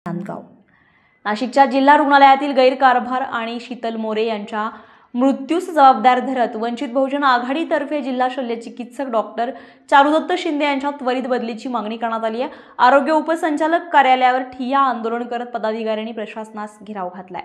नांदगाव नाशिकच्या जिल्हा रुग्णालयातील गैरकारभार आणि शीतल मोरे यांच्या मृत्यूस जबाबदार धरत वंचित बहुजन आघाडीतर्फे जिल्हा शल्य चिकित्सक डॉक्टर चारुदत्त शिंदे यांच्या त्वरित बदलीची मागणी करण्यात आली आहे। आरोग्य उपसंचालक कार्यालयावर ठिय्या आंदोलन करत पदाधिकाऱ्यांनी प्रशासनास घेराव घातलाय।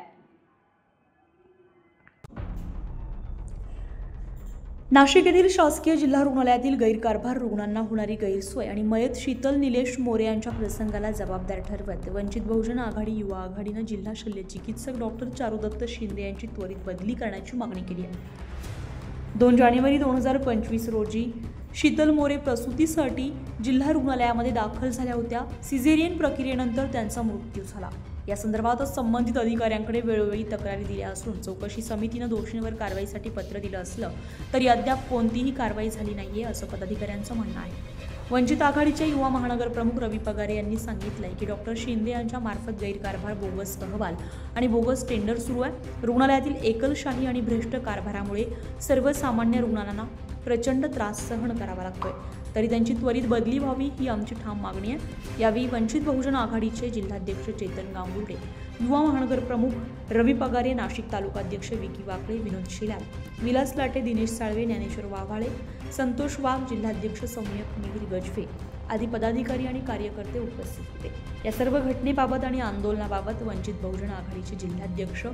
नाशिक येथील शासकीय जिल्हा रुग्णालयातील गैरकारभार, रुग्णांना होणारी गैरसोय आणि मयत शीतल निलेश मोरे यांच्या प्रसंगाला जबाबदार ठरवत वंचित बहुजन आघाडी युवा आघाडीनं जिल्हा शल्य चिकित्सक डॉक्टर चारुदत्त शिंदे यांची त्वरित बदली करण्याची मागणी केली आहे। 2 जानेवारी 2025 रोजी शीतल मोरे प्रसूतीसाठी जिल्हा रुग्णालयामध्ये दाखल झाल्या होत्या। सिझेरियन प्रक्रियेनंतर त्यांचा मृत्यू झाला। या संदर्भात संबंधित अधिकाऱ्यांकडे वेळोवेळी तक्रारी दिल्या असून चौकशी समितीने दोषींवर कारवाईसाठी पत्र दिलं असलं तरी अद्याप कोणतीही कारवाई झाली नाहीये असं पदाधिकाऱ्यांचं म्हणणं आहे। वंचित आघाडीचे युवा महानगर प्रमुख रवी पगारे यांनी सांगितलंय की डॉक्टर शिंदे यांच्या मार्फत गैरकारभार, बोगस अहवाल आणि बोगस टेंडर सुरू आहे। रुग्णालयातील एकलशाही आणि भ्रष्ट कारभारामुळे सर्वसामान्य रुग्णांना प्रचंड त्रास सहन करावा लागतोय, तरी त्यांची त्वरित बदली व्हावी ही आमची ठाम मागणी आहे। यावेळी वंचित बहुजन आघाडीचे जिल्हाध्यक्ष चेतन गांगुर्डे, युवा महानगर प्रमुख रवी पगारे, नाशिक तालुकाध्यक्ष विकी वाकळे, विनोद शिलाल, विलास लाटे, दिनेश साळवे, ज्ञानेश्वर वाघाळे, संतोष वाघ, जिल्हाध्यक्ष सौम्यक मिहिर गजवे आदी पदाधिकारी आणि कार्यकर्ते उपस्थित होते। या सर्व घटनेबाबत आणि आंदोलनाबाबत वंचित बहुजन आघाडीचे जिल्हाध्यक्ष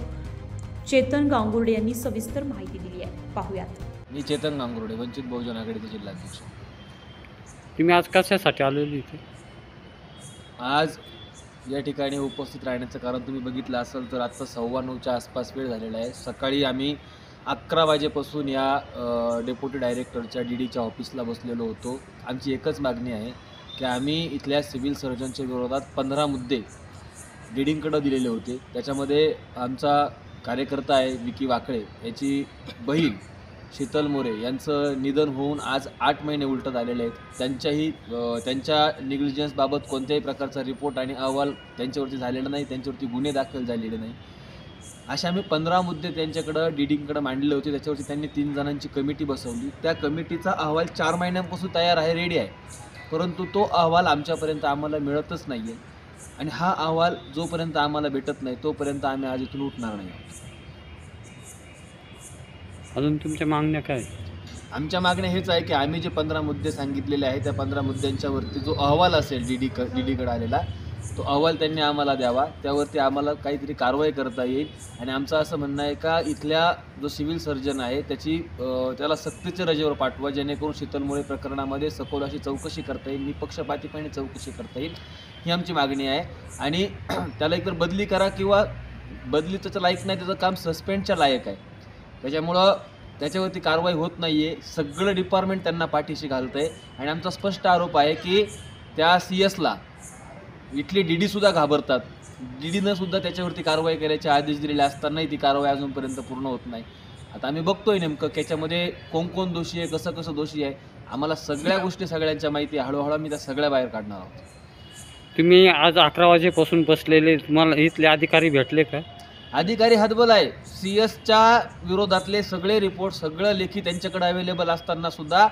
चेतन गांगुर्डे यांनी सविस्तर माहिती दिली आहे। पाहूयात। मी चेतन गांगुर्डे, वंचित बहुजन आघाडीचे जिल्हाध्यक्ष। तुम्ही आज कशासाठी आलेले इथे? आज या ठिकाणी उपस्थित राहण्याचं कारण तुम्ही बघितलं असेल तर आता 9:15च्या आसपास वेळ झालेला आहे। सकाळी आम्ही 11 वाजेपासून या डेप्युटी डायरेक्टरच्या डीडीच्या ऑफिसला बसलेलो होतो। आमची एकच मागणी आहे की आम्ही इथल्या सिव्हिल सर्जनच्या विरोधात 15 मुद्दे डीडींकडे दिलेले होते। त्याच्यामध्ये आमचा कार्यकर्ता आहे विकी वाकळे, याची बहीण शीतल मोरे यांचं निधन होऊन आज 8 महिने उलटत आलेले आहेत। त्यांच्या निग्लिजन्सबाबत कोणत्याही प्रकारचा रिपोर्ट आणि अहवाल त्यांच्यावरती झालेला नाही, त्यांच्यावरती गुन्हे दाखल झालेले नाही। अशा आम्ही 15 मुद्दे त्यांच्याकडं डीडींकडे मांडले होते। त्याच्यावरती त्यांनी 3 जणांची कमिटी बसवली। त्या कमिटीचा अहवाल 4 महिन्यांपासून तयार आहे, रेडी आहे, परंतु तो अहवाल आमच्यापर्यंत आम्हाला मिळतच नाही आहे। आणि हा अहवाल जोपर्यंत आम्हाला भेटत नाही तोपर्यंत आम्ही आज इथून उठणार नाही। अजून तुमच्या मागण्या काय? आमच्या मागण्या हेच आहे की आम्ही जे 15 मुद्दे सांगितलेले आहेत त्या 15 मुद्द्यांच्यावरती जो अहवाल असेल डीडीकडे आलेला, तो अहवाल त्यांनी आम्हाला द्यावा, त्यावरती आम्हाला काहीतरी कारवाई करता येईल। आणि आमचं असं म्हणणं आहे का इथल्या जो सिव्हिल सर्जन आहे त्याला सक्तीच्या रजेवर पाठवा, जेणेकरून शीतल मोरे प्रकरणामध्ये सखोल अशी चौकशी करता येईल, निपक्षपातीपणे चौकशी करता येईल, ही आमची मागणी आहे। आणि त्याला एकतर बदली करा किंवा बदली त्याचं लायक नाही, त्याचं काम सस्पेंडच्या लायक आहे। त्याच्यामुळं त्याच्यावरती कारवाई होत नाही आहे। सगळं डिपार्टमेंट त्यांना पाठीशी घालतं आहे। आणि आमचा स्पष्ट आरोप आहे की त्या सीएसला इथली डीडीसुद्धा घाबरतात। डीडीनं सुद्धा त्याच्यावरती कारवाई करायचे आदेश दिलेले असतानाही ती कारवाई अजूनपर्यंत पूर्ण होत नाही। आता आम्ही बघतोय नेमकं त्याच्यामध्ये कोण दोषी आहे, कसं दोषी आहे। आम्हाला सगळ्या गोष्टी सगळ्यांच्या माहिती आहे। हळूहळू मी त्या सगळ्या बाहेर काढणार आहोत। तुम्ही आज 11 वाजेपासून बसलेले, तुम्हाला इथले अधिकारी भेटले का? अधिकारी हतबल आहे। सीएसच्या विरोधातले सगळे रिपोर्ट, सगळं लेखी त्यांच्याकडे अवेलेबल असताना सुद्धा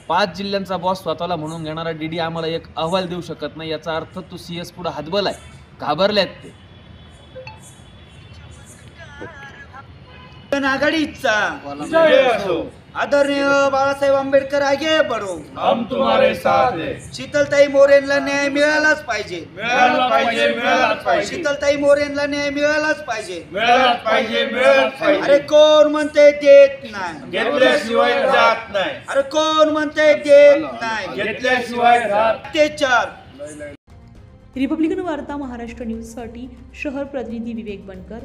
5 जिल्ह्यांचा बॉस स्वतःला म्हणून घेणारा डीडी आम्हाला एक अहवाल देऊ शकत नाही। याचा अर्थ तो सीएस पुढे हतबल आहे, घाबरले आहेत ते। आघाडीचा आदरणीय बाळासाहेब आंबेडकर आगे बढ़ो, हम तुम्हारे साथ हैं। शीतलताई मोरेंना न्याय मिळालाच पाहिजे, मिळालाच पाहिजे, मिळालाच पाहिजे। शीतलताई मोरेंना न्याय मिळालाच पाहिजे, मिळालाच पाहिजे, मिळालाच पाहिजे। अरे कोण म्हणते देत नाही, घेतल्याशिवाय जात नाही। अरे कोण म्हणते देत नाही, घेतल्याशिवाय राहत अत्याचार। रिपब्लिकन वार्ता महाराष्ट्र न्यूजसाठी शहर प्रतिनिधी विवेक बनकर।